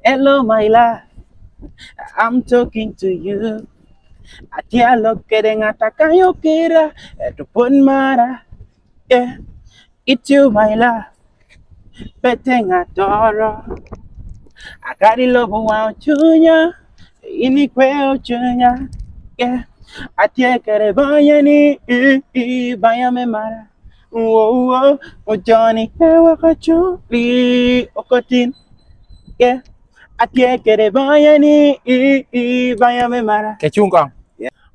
Hello, my love. I'm talking to you. Atia lokere ngataka yokira etupon mara. Yeah, it's you, my love. Betenga toro. Akari lobo wa chunya. Ini kweo chunya. Yeah, atia kere bayani. Bayame mara. Whoa, whoa, oh Johnny, ewa kachuli okotin. Yeah, atia kere bayani. Bayame mara. Kechunga.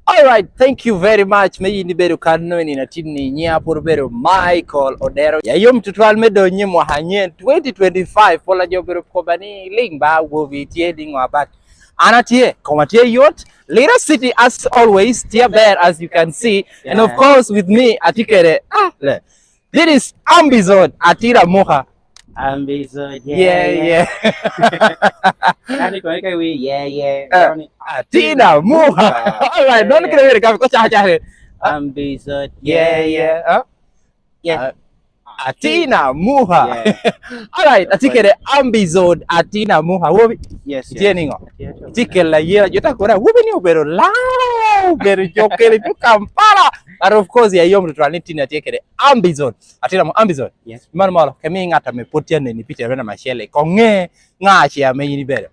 All right, thank you very much. May ni beru kanu ni natini nya por beru Michael Odero. Ya yom tutual medo nye mohanyen 2025 pola jo beru kobani ling ba wo vi tie ding wabat. Anatie komatie yot Little City as always tie bear as you can see, and of course with me atikere this is Amby Zod-atin moha. Amby Zod, Yeah. Yeah. Atina moha. All right, don't get it. Go cha. Amby Zod, Yeah. Atina moha. Yeah. All right, atikere Amby Zod-atin moha. Wobi. Yes. Tieningo. Tikela yera jota kora wobi ni ubero lao beru jokele tu Kampala. And of course ya yom tutaliti na tikere Amby Zod-atin mo Amby Zod. Yes. Mara kami ngata me potia ni picha na mashele konge ngachi ya me ni bere.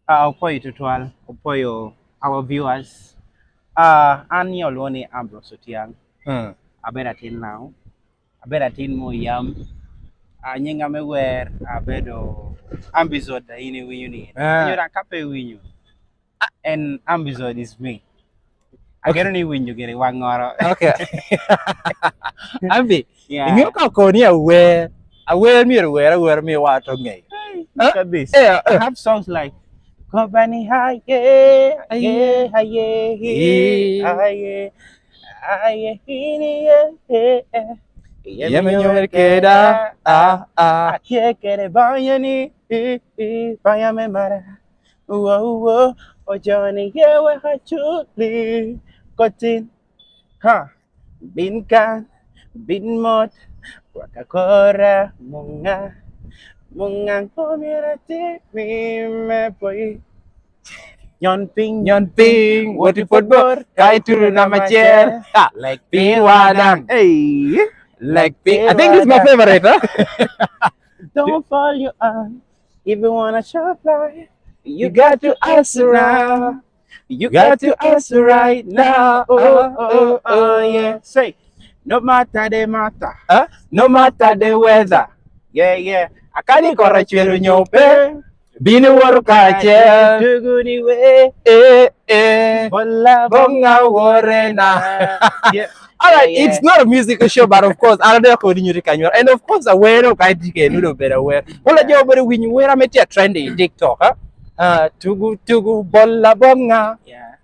Upoyo tutual, upoyo our viewers. Ani oloni Ambro Sotiang. Aberatin now. Aberatin mo yam. Nyinga me wer abedo Amby Zod ini winyuni. Nyora kape winyu. And Amby Zod is me. I get only win you get one or Okay. Amby. Yeah. Inyo ka ko ni aware me wa to ngai. Look at this. Yeah. I have songs like Kobani haye Yemenyo keda Atikere bayani bayame mara. Whoa, oh Johnny, yewe hachuli kotin. Binkan, binmot, wakakora mungang komirati me boy. Yon ping, what you put bor, kai turu na macher, like piwadang, hey, like pi. I think this is my favorite, huh? Don't fall you on, if you wanna shop life, you got to ask around. You got to ask right now. Oh, yeah. Say, no matter the matter, No matter the weather, yeah. akani kora chweru nyope, binu waru kache, Tuku ni we, bola bonga warena. Yeah. All right, Yeah. it's not a musical show, but of course, another coding you can. And of course, aware of I think a little bit aware. Well, you're very when you wear a metia trendy TikTok, huh? Tuku, bola bonga. Yeah.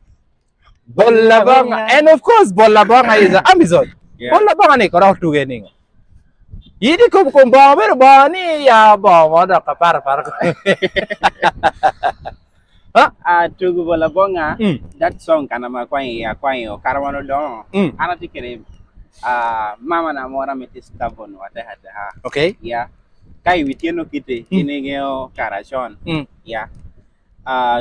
Bola bonga. And of course, bola bonga is Amby Zod. Yeah. Bola bonga ni kora tu gening. Yidi kumba beru bani ya bawa da kapar. Tuku bola bonga. That song kana makwanyo karawano don. Ana tikere mama na mora meti stubborn wate ha. Okay. Yeah. Kai witieno kite inegeo karachon. Yeah.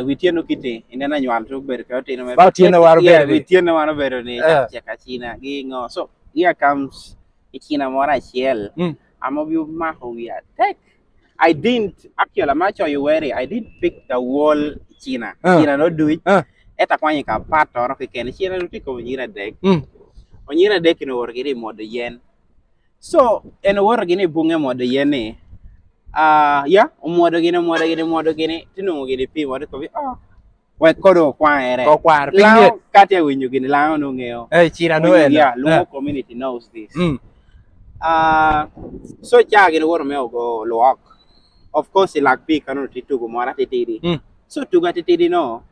Witieno kite inena nywan tuk ber ka tino me. Tieno waru ber. Witieno waru ber ni chaka china gingo. So here comes ichina mora shell. Amobi ma ho we attack. I didn't actually I'm not sure you worry. I didn't pick the wall China. China not do it. Eta kwanye ka pato ro ke China no tiko nyira deck. Onyira deck no work iri mod yen. So en work gini bunge mod yen ni. Yeah, modo gini tinu gini pi mod ko bi we kodo kwa ere. Ko kwa Lao katia winyu gini lao no ngeo. China no en. Yeah, Lungo community knows this. So cha gini wor me go lock. Of course, like pi kanu Tuku mora titiri. So Tuku titiri no.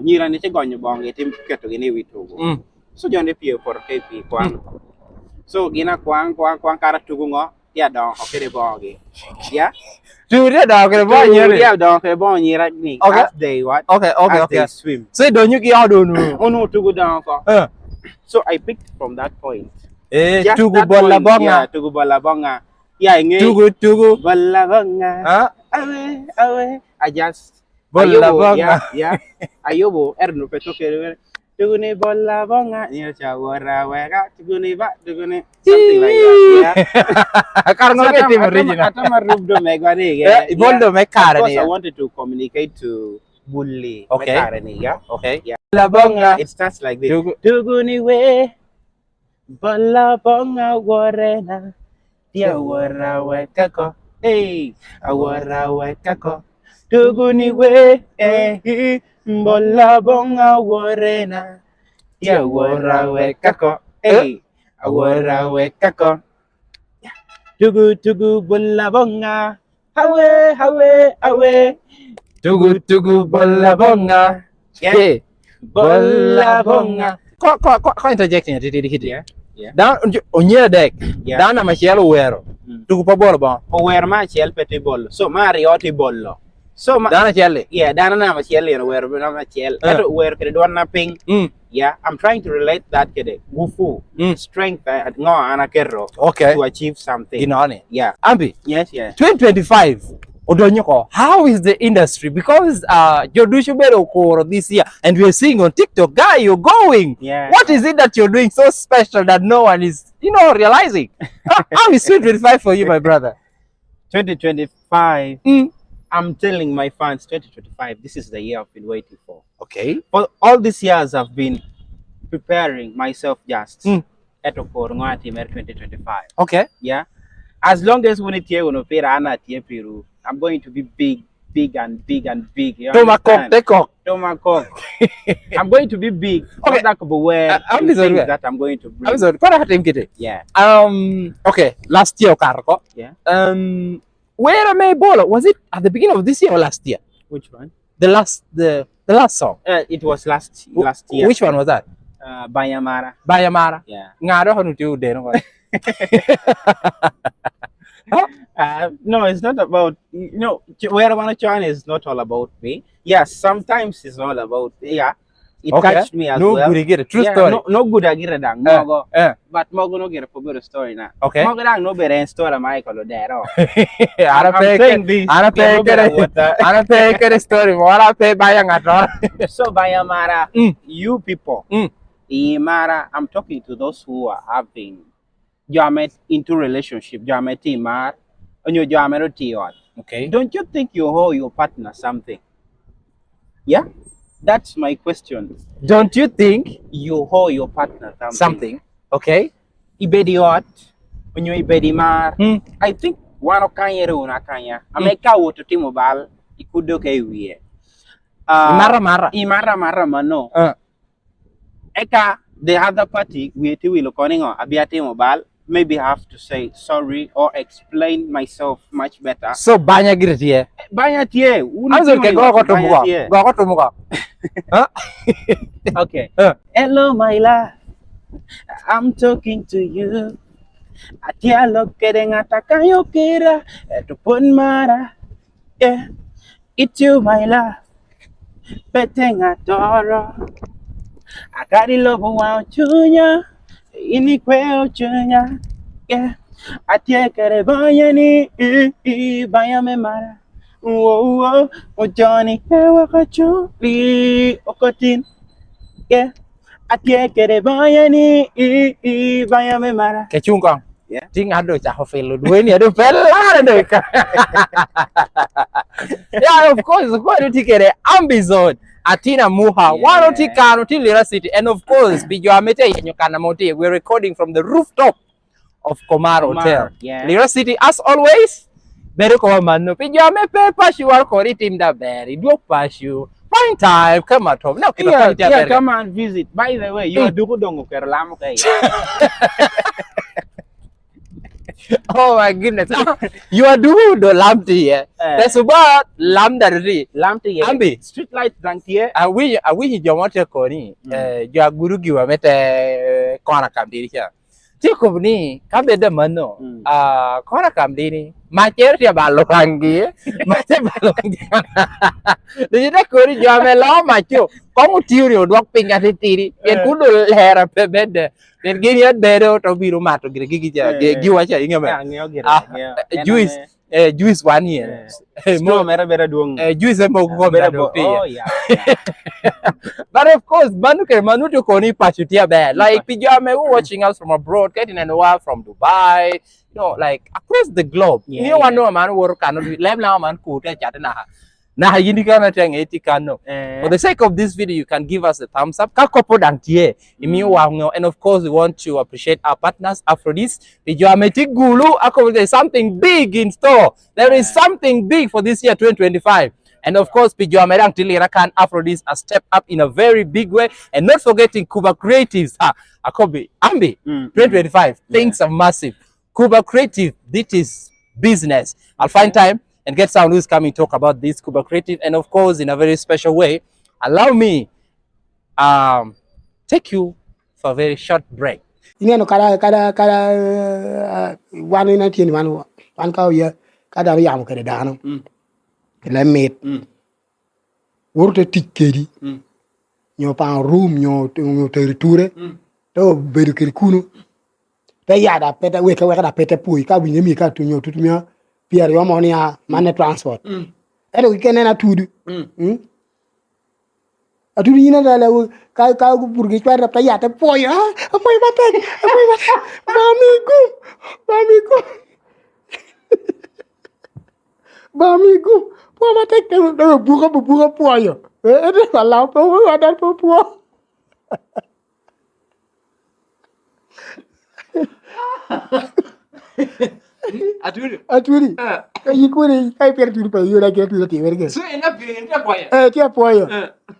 Nyira ni te gonyo bonge tim keto gini wi Tuku. So jonde pi por ke pi kwang. So gina kwang kara Tuku ngo ya dong ho kere bonge. Yeah. Tu dia dah kena buat nyeri. Ya dong kere bonge nyira ni. Okay. As they what? Okay. As they swim. So don't you get out on no. Oh no, Tuku dong ko. So I picked from that point. Tuku bola bonga. Yeah, Tuku bola bonga. Yeah, Tuku bola bonga. away. I just Bola Ayobo, bonga. yeah. Ayobo, erno peto kere. Tuguni bola bonga, niya chawara wega. Tuguni ba, tuguni something like that. Yeah. Karena So tim original. atama rubdo megwani. Iboldo Of mekare course, I nih. wanted to communicate to Bully. Okay. Mekarani, yeah. Okay. Yeah. Bola bonga. It starts like this. Tuku. Tuguni we, bola bonga warena. Dia wara wekako. Hey, awara wekako. Tuguni we, bola bonga warena. Dia wara wekako. Hey, awara wekako. Tugu bola bonga. Hawe. Tugu bola bonga. Yeah. Bola bonga. Kok interjecting dikit ya. Yeah. Dan onye dek. Yeah. Dan nama sialo wero. Tugu pa bola bong. Ower ma chiel peti bollo. So mari oti bollo. So Dana siale. yeah, dana na ma chiel yen wer na ma chiel. Eto wer kede don na ping. Yeah, I'm trying to relate that kede. Gufu. Strength at ngo ana kerro. Okay. To achieve something. Ginone. Yeah. Ambi. Yes. 2025. Odonyoko, how is the industry? Because you're doing Shubero this year, and we're seeing on TikTok, guy, you're going. Yeah. What is it that you're doing so special that no one is, realizing? How is 2025 for you, my brother? 2025. I'm telling my fans, 2025, this is the year I've been waiting for. Okay. For all these years, I've been preparing myself just at 2025. Okay. Yeah. As long as when it's here, I'm going to be big and big. Tomakok. I'm going to be big. Okay. That I'm going to bring. Amby Zod, Yeah. Okay. Last year, Karko. Yeah. Where am I bola? Was it at the beginning of this year or last year? Which one? The last song. It was last year. Which one was that? Bayamara. Yeah. Ngaro hanu tu deno. No, it's not about where I want to join is not all about me. Yes, sometimes it's all about it touched me as well. No good get true story. No good I get a dang but Mogo no get a good story now. Okay. Mogo dang no better story Michael there. I'm saying this. I'm pay story. What pay bayang at So Bayamara, you people, Imara, I'm talking to those who are having met into relationship, met Imar, and you met okay. Don't you think you owe your partner something? Yeah? That's my question. Don't you think you owe your partner something? Okay. Ibediot, when you ibedimar, I think one of Kanya, Ameka water timobal, it could okay we. Imara mano. Eka, the other party, we will calling on Abiate mobile. Maybe I have to say sorry or explain myself much better. So banyak gitu ya. Banyak ya. Gua ketemu. Okay. Hello my love. I'm talking to you. Atia lo ataka yo kira eto pon mara. Yeah. It's you my love. Petenga toro. Akari lobo wa chunya. Ini kweo chunya, yeah. Atie kere bayani, bayame mara. Oh, Johnny, ewa kachuli, okotin, yeah. Atie kere bayani, bayame mara. Kecungkong, yeah. Ting aduh cah felu dua ini aduh pelan aduh. Yeah, of course, itu kere Amby Zod-atin muha, one kano ti Lira City, and of course, we're recording from the rooftop of Komar Hotel, Lira City. As always, beru ko manu pijame pe pashuar kori tim da beri do pashu. Fine time, come at home. Now, come and visit. By the way, you are Tuku dongo kerlamu kay. Oh my goodness. You are doing the lamti here. That's about lam dari. Lamti here. Amby. Street light dank here. I wish you want to call ni. You are guru giwa mete kona kam diri siya. Tiko ni kabe de mano. Kona kam diri. Macam dia balok lagi. Macam balok lagi. Jadi dah kori jamme lah macam. Kamu tiuri odwak pingat tiri. Yang kudu lehera beda. Dan gini ada beda atau biru mata gigi giwa aja ingat me. Juice juice one year. More better doing. Juice mo ko Oh yeah. But of course, Manu to Koni Pachutia Bear. Like Pijame who watching us from abroad, getting an hour from Dubai, like across the globe. You want know a man work cannot be lem now man cool chatana. Nah, you can't for the sake of this video, you can give us a thumbs up. And of course, we want to appreciate our partners, Aphrodis. There's something big in store. There is something big for this year, 2025. And of course, Pijuamerang Tilirakan Aphrodis a step up in a very big way. And not forgetting Cuba Creatives. Akobi, Amby, 2025. Things are massive. Cuba Creative, this is business. I'll find time and get someone who's coming to talk about this Cuba Creative, and of course in a very special way. Allow me take you for a very short break. Kada one in 19 one cow year kada yam kada dano kala met wurte tikkedi nyo pan room nyo territoire to beru kiri kunu te yada peta we ka peta pui ka winye mi ka tu nyo tutumia Pierre yo monia mane transport ere we kenena tudu atudu yina dala ka burgi twara ta yata poy poy batek bamigo po batek te buga poy ere la po ada po Aturi. Yikuri kai perdu pa yura ke tu ti verge. So enough poy. Tia poy.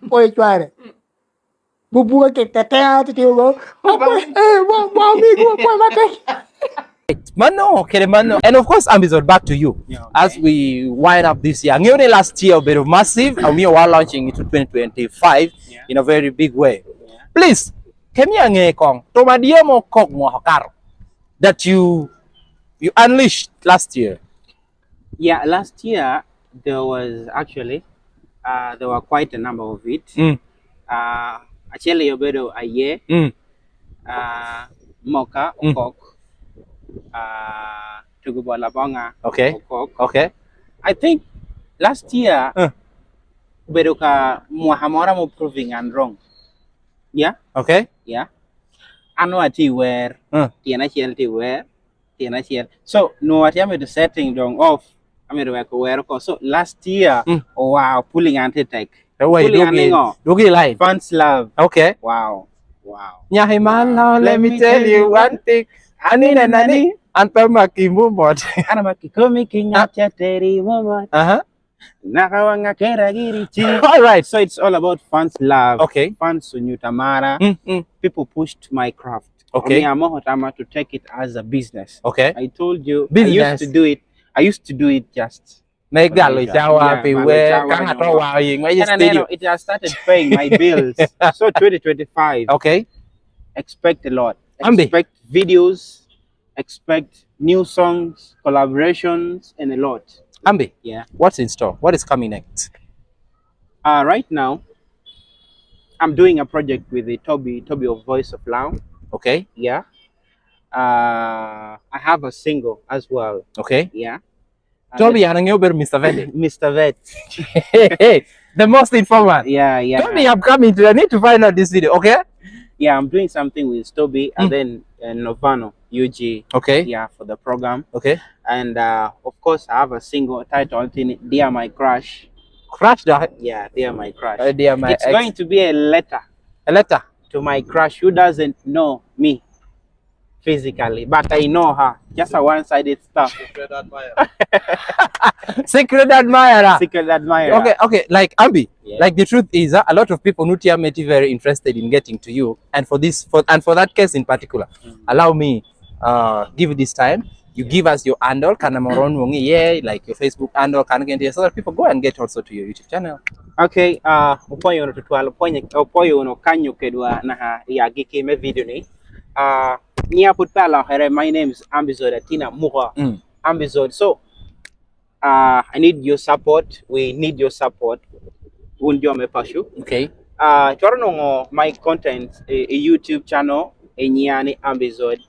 Poy tware. Bubu ke tata ti go. Amigo poy mate. Mano. And of course, Amby Zod, back to you. As we wind up this year. Only last year, a bit of massive, and we are launching into 2025 in a very big way. Please, Kenya ngekong, tomadia mo kok mo hakar that you unleashed last year. Yeah, last year there was actually there were quite a number of it. Actually, a bit of a year. Moka kok. Tuku bola Bonga. Okay. Okay. I think last year beruka muhamara mo proving and wrong. Yeah. Okay. Yeah. Ano ati where tiana ti where. So no, I am the setting down off. I mean, so last year, wow, pulling anti-tech. Pulling line. Fans love. Okay. Wow. Nyahiman, let me tell you one thing. Nani, and Pamakimu mod. Anamakikomi Kingateri Mama. Nakawanga Keragiri. All right. So it's all about fans love. Okay. Fans Sunyutamara. People pushed my craft. Okay. To take it as a business. Okay. I told you business. I used to do it just make that it has started paying my bills. So 2025. Okay. Expect a lot. Expect videos, expect new songs, collaborations, and a lot. Amby. Yeah. What's in store? What is coming next? Right now, I'm doing a project with the Toby of Voice of Lao. Okay. Yeah. I have a single as well. Okay. Yeah. Toby Mr. Vet. Mr. Vet. Hey, the most informant. Yeah. Toby, I'm coming to. I need to find out this video. Okay. Yeah, I'm doing something with Toby and then Novano UG. Okay. Yeah, for the program. Okay. And of course, I have a single titled "Dear My Crush." Crush that? Yeah, Dear My Crush. Dear my it's going to be a letter. A letter to my crush who doesn't know me physically, but I know her. Just a one-sided stuff. Secret admirer. Secret admirer. Secret admirer. Okay. Like Amby, like the truth is, a lot of people not very interested in getting to you, and for that case in particular, allow me give you this time. You give us your handle, like your Facebook handle, so that people go and get also to your YouTube channel. Okay. Upoyo no tutwala upoyo no kanyo kedwa na ha ya gike me video ni. Niya putpala here. My name is Amby Zod-atin. Amby Zod. So I need your support. We need your support. Undio me pashu. Okay. Chorono my content a YouTube channel enyani Amby Zod.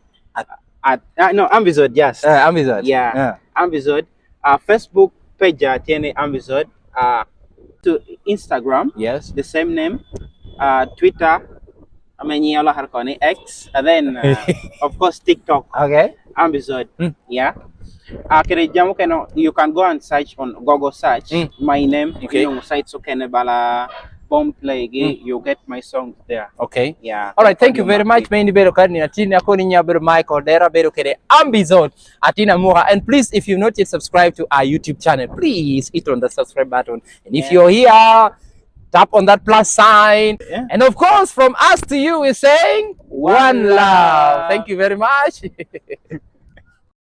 No, Amby Zod, yes. Amby Zod. Yeah. Amby Zod. Facebook page tiene Amby Zod. To Instagram, Yes. the same name. Twitter, X, and then of course TikTok. Okay. Amby Zod. Yeah. You can go and search on Google search my name. Okay. You know, site so bala bomb play. You get my song there. Okay. Yeah. All right. Thank you very much. Main bero kani atina koni nya bero Michael Dera bero kere Amby Zod-atin amuka. And please, if you've not yet subscribed to our YouTube channel, please hit on the subscribe button. And if you're here, tap on that plus sign. Yeah. And of course, from us to you, we're saying one love. Thank you very much.